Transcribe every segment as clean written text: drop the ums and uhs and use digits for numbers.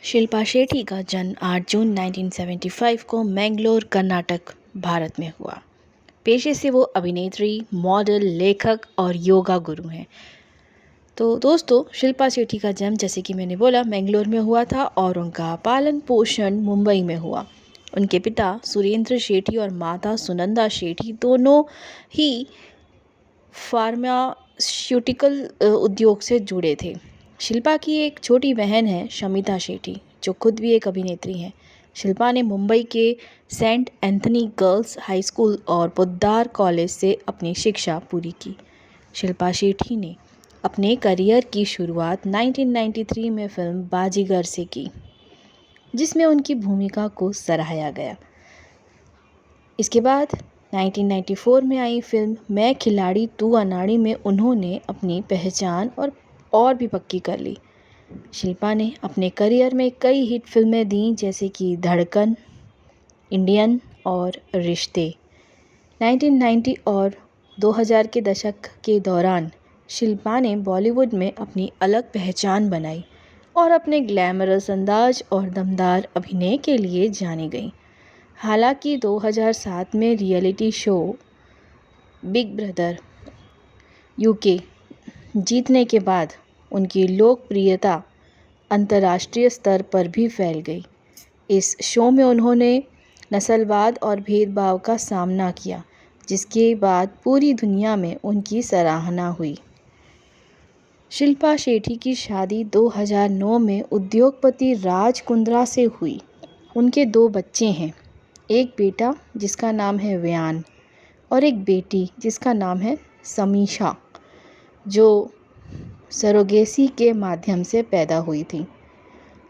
शिल्पा शेट्टी का जन्म 8 जून 1975 को मैंगलोर, कर्नाटक, भारत में हुआ। पेशे से वो अभिनेत्री, मॉडल, लेखक और योगा गुरु हैं। तो दोस्तों, शिल्पा शेट्टी का जन्म जैसे कि मैंने बोला मैंगलोर में हुआ था और उनका पालन पोषण मुंबई में हुआ। उनके पिता सुरेंद्र शेट्टी और माता सुनंदा शेट्टी दोनों ही फार्मास्यूटिकल उद्योग से जुड़े थे। शिल्पा की एक छोटी बहन है शमिता शेट्टी, जो खुद भी एक अभिनेत्री हैं। शिल्पा ने मुंबई के Saint Anthony girls high school और पोद्दार कॉलेज से अपनी शिक्षा पूरी की। शिल्पा शेट्टी ने अपने करियर की शुरुआत 1993 में फिल्म बाजीगर से की, जिसमें उनकी भूमिका को सराहा गया। इसके बाद 1994 में आई फिल्म मैं खिलाड़ी तू अनाड़ी में उन्होंने अपनी पहचान और भी पक्की कर ली। शिल्पा ने अपने करियर में कई हिट फिल्में दी, जैसे कि धड़कन, इंडियन और रिश्ते। 1990 और 2000 के दशक के दौरान शिल्पा ने बॉलीवुड में अपनी अलग पहचान बनाई और अपने ग्लैमरस अंदाज और दमदार अभिनय के लिए जानी गई। हालांकि 2007 में reality show big brother UK जीतने के बाद उनकी लोकप्रियता अंतर्राष्ट्रीय स्तर पर भी फैल गई। इस शो में उन्होंने नस्लवाद और भेदभाव का सामना किया, जिसके बाद पूरी दुनिया में उनकी सराहना हुई। शिल्पा शेट्टी की शादी 2009 में उद्योगपति राज कुंद्रा से हुई। उनके 2 बच्चे हैं, एक बेटा जिसका नाम है व्यान और एक बेटी जिसका नाम है समीशा, जो सरोगेसी के माध्यम से पैदा हुई थी।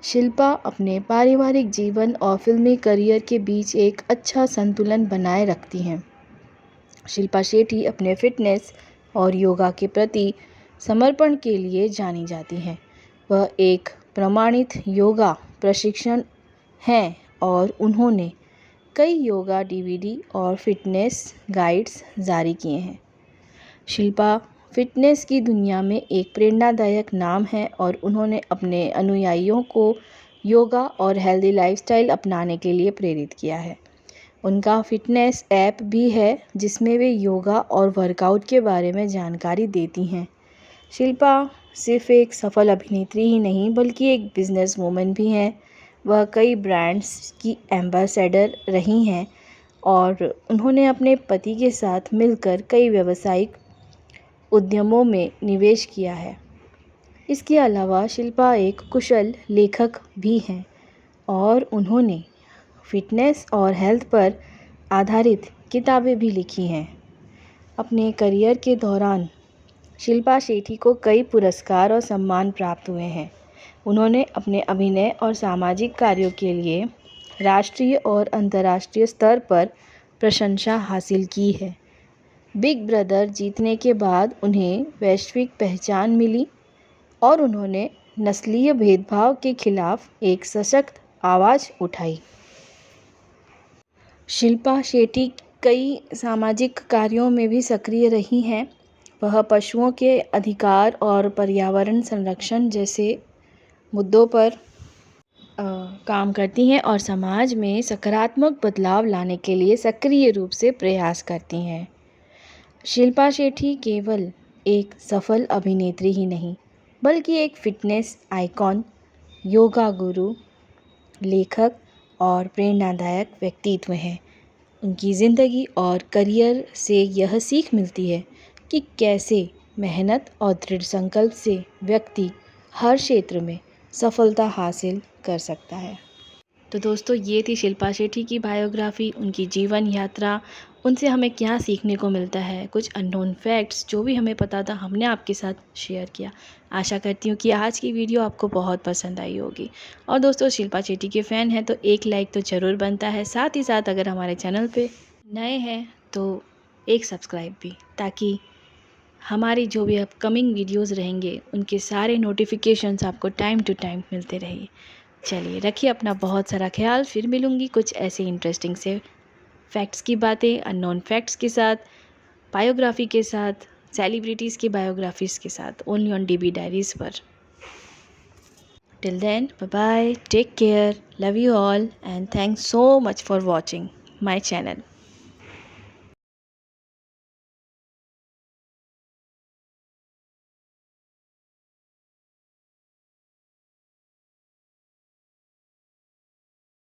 शिल्पा अपने पारिवारिक जीवन और फिल्मी करियर के बीच एक अच्छा संतुलन बनाए रखती हैं। शिल्पा शेट्टी अपने फिटनेस और योगा के प्रति समर्पण के लिए जानी जाती हैं। वह एक प्रमाणित योगा प्रशिक्षण हैं और उन्होंने कई योगा डीवीडी और फिटनेस गाइड्स जारी किए हैं। शिल्पा फिटनेस की दुनिया में एक प्रेरणादायक नाम है और उन्होंने अपने अनुयायियों को योगा और हेल्दी लाइफस्टाइल अपनाने के लिए प्रेरित किया है। उनका फिटनेस ऐप भी है, जिसमें वे योगा और वर्कआउट के बारे में जानकारी देती हैं। शिल्पा सिर्फ एक सफल अभिनेत्री ही नहीं, बल्कि एक बिजनेस वूमन भी हैं। वह कई ब्रांड्स की एम्बेसडर रही हैं और उन्होंने अपने पति के साथ मिलकर कई व्यावसायिक उद्यमों में निवेश किया है। इसके अलावा शिल्पा एक कुशल लेखक भी हैं और उन्होंने फिटनेस और हेल्थ पर आधारित किताबें भी लिखी हैं। अपने करियर के दौरान शिल्पा शेट्टी को कई पुरस्कार और सम्मान प्राप्त हुए हैं। उन्होंने अपने अभिनय और सामाजिक कार्यों के लिए राष्ट्रीय और अंतर्राष्ट्रीय स्तर पर प्रशंसा हासिल की है। बिग ब्रदर जीतने के बाद उन्हें वैश्विक पहचान मिली और उन्होंने नस्लीय भेदभाव के खिलाफ एक सशक्त आवाज़ उठाई। शिल्पा शेट्टी कई सामाजिक कार्यों में भी सक्रिय रही हैं। वह पशुओं के अधिकार और पर्यावरण संरक्षण जैसे मुद्दों पर काम करती हैं और समाज में सकारात्मक बदलाव लाने के लिए सक्रिय रूप से प्रयास करती हैं। शिल्पा शेट्टी केवल एक सफल अभिनेत्री ही नहीं, बल्कि एक फिटनेस आइकॉन, योगा गुरु, लेखक और प्रेरणादायक व्यक्तित्व हैं। उनकी ज़िंदगी और करियर से यह सीख मिलती है कि कैसे मेहनत और दृढ़ संकल्प से व्यक्ति हर क्षेत्र में सफलता हासिल कर सकता है। तो दोस्तों, ये थी शिल्पा शेट्टी की बायोग्राफी, उनकी जीवन यात्रा, उनसे हमें क्या सीखने को मिलता है, कुछ अननोन फैक्ट्स जो भी हमें पता था हमने आपके साथ शेयर किया। आशा करती हूँ कि आज की वीडियो आपको बहुत पसंद आई होगी। और दोस्तों, शिल्पा शेट्टी के फ़ैन हैं तो एक लाइक तो ज़रूर बनता है। साथ ही साथ अगर हमारे चैनल पे नए हैं तो एक सब्सक्राइब भी, ताकि हमारी जो भी अपकमिंग वीडियोज़ रहेंगे उनके सारे नोटिफिकेशंस आपको टाइम टू टाइम मिलते रहिए। चलिए, रखिए अपना बहुत सारा ख्याल। फिर मिलूँगी कुछ ऐसे इंटरेस्टिंग से फैक्ट्स की बातें, अननोन फैक्ट्स के साथ, बायोग्राफी के साथ, सेलिब्रिटीज़ की बायोग्राफीज़ के साथ, ओनली ऑन डीबी डायरीज़ पर। Till then, bye bye, take care, love you all, and thanks so much for watching my channel.